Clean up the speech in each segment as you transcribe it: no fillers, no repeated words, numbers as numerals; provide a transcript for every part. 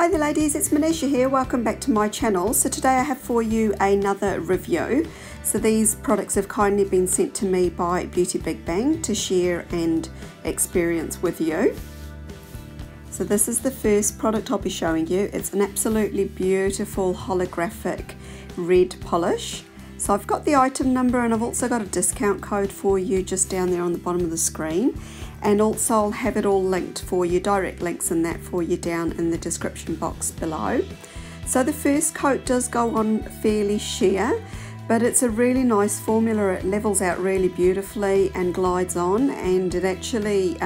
Hi there ladies, it's Manisha here. Welcome back to my channel. So today I have for you another review. So these products have kindly been sent to me by Beauty Big Bang to share and experience with you. So this is the first product I'll be showing you. It's an absolutely beautiful holographic red polish. So I've got the item number and I've also got a discount code for you just down there on the bottom of the screen. And also I'll have it all linked for you, direct links and that for you down in the description box below. So the first coat does go on fairly sheer, but it's a really nice formula. It levels out really beautifully and glides on, and it actually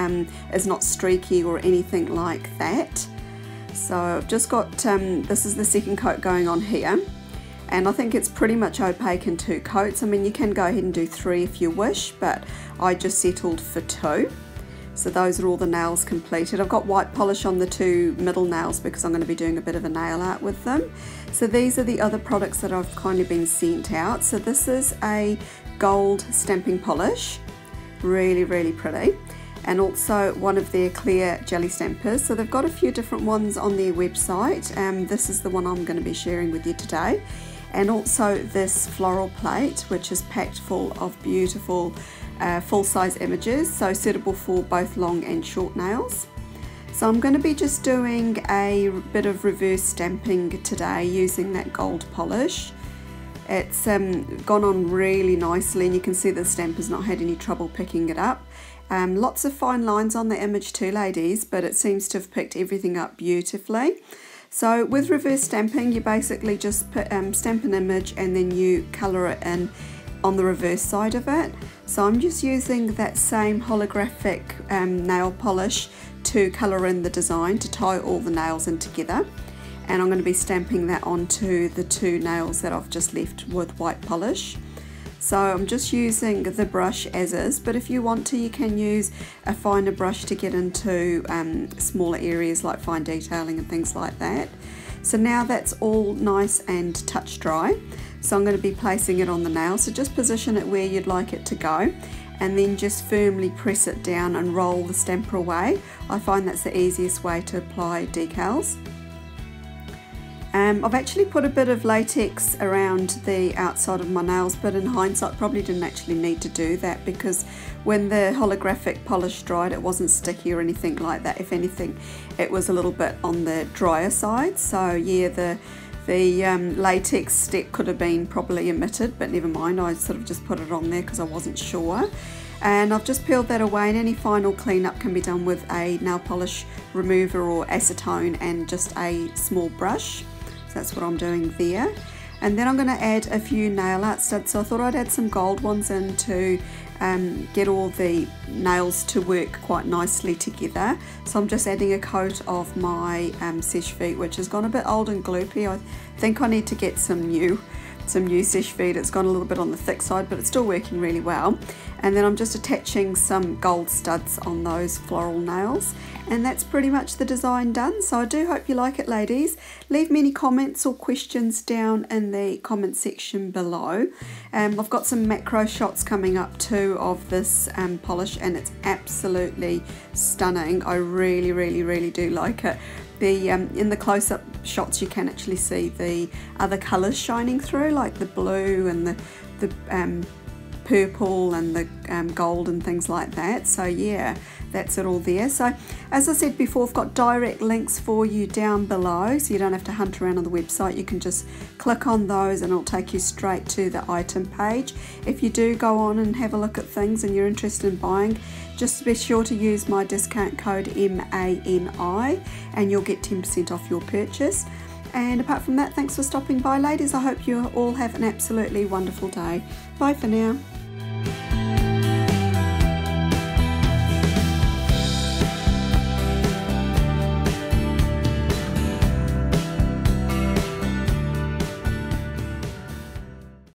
is not streaky or anything like that. So I've just got, this is the second coat going on here. And I think it's pretty much opaque in 2 coats. I mean, you can go ahead and do 3 if you wish, but I just settled for 2. So those are all the nails completed. I've got white polish on the 2 middle nails because I'm going to be doing a bit of a nail art with them. So these are the other products that I've kindly been sent out. So this is a gold stamping polish, really, really pretty. And also one of their clear jelly stampers. So they've got a few different ones on their website. This is the one I'm going to be sharing with you today. And also this floral plate, which is packed full of beautiful full-size images, so suitable for both long and short nails. So I'm going to be just doing a bit of reverse stamping today using that gold polish. It's gone on really nicely, and you can see the stamper's not had any trouble picking it up. Lots of fine lines on the image too, ladies, but it seems to have picked everything up beautifully. So with reverse stamping, you basically just stamp an image and then you colour it in on the reverse side of it. So I'm just using that same holographic nail polish to colour in the design, to tie all the nails in together. And I'm going to be stamping that onto the 2 nails that I've just left with white polish. So I'm just using the brush as is, but if you want to, you can use a finer brush to get into smaller areas like fine detailing and things like that. So now that's all nice and touch dry. So I'm going to be placing it on the nail. So just position it where you'd like it to go, and then just firmly press it down and roll the stamper away. I find that's the easiest way to apply decals. I've actually put a bit of latex around the outside of my nails, but in hindsight probably didn't actually need to do that, because when the holographic polish dried it wasn't sticky or anything like that. If anything, it was a little bit on the drier side. So yeah, the latex step could have been probably omitted, but never mind, I sort of just put it on there because I wasn't sure. And I've just peeled that away, and any final cleanup can be done with a nail polish remover or acetone and just a small brush. So that's what I'm doing there. And then I'm going to add a few nail art studs. So I thought I'd add some gold ones in to get all the nails to work quite nicely together. So I'm just adding a coat of my seche vite, which has gone a bit old and gloopy. I think I need to get some new seche vite. It's gone a little bit on the thick side, but it's still working really well. And then I'm just attaching some gold studs on those floral nails, and that's pretty much the design done. So I do hope you like it, ladies. Leave me any comments or questions down in the comment section below. I've got some macro shots coming up too of this polish, and it's absolutely stunning. I really, really, really do like it. In the close-up shots you can actually see the other colours shining through, like the blue and the purple and the gold and things like that. So yeah, that's it all there. So as I said before, I've got direct links for you down below, so you don't have to hunt around on the website. You can just click on those and it'll take you straight to the item page. If you do go on and have a look at things and you're interested in buying, just be sure to use my discount code MANI and you'll get 10% off your purchase. And apart from that, thanks for stopping by, ladies. I hope you all have an absolutely wonderful day. Bye for now.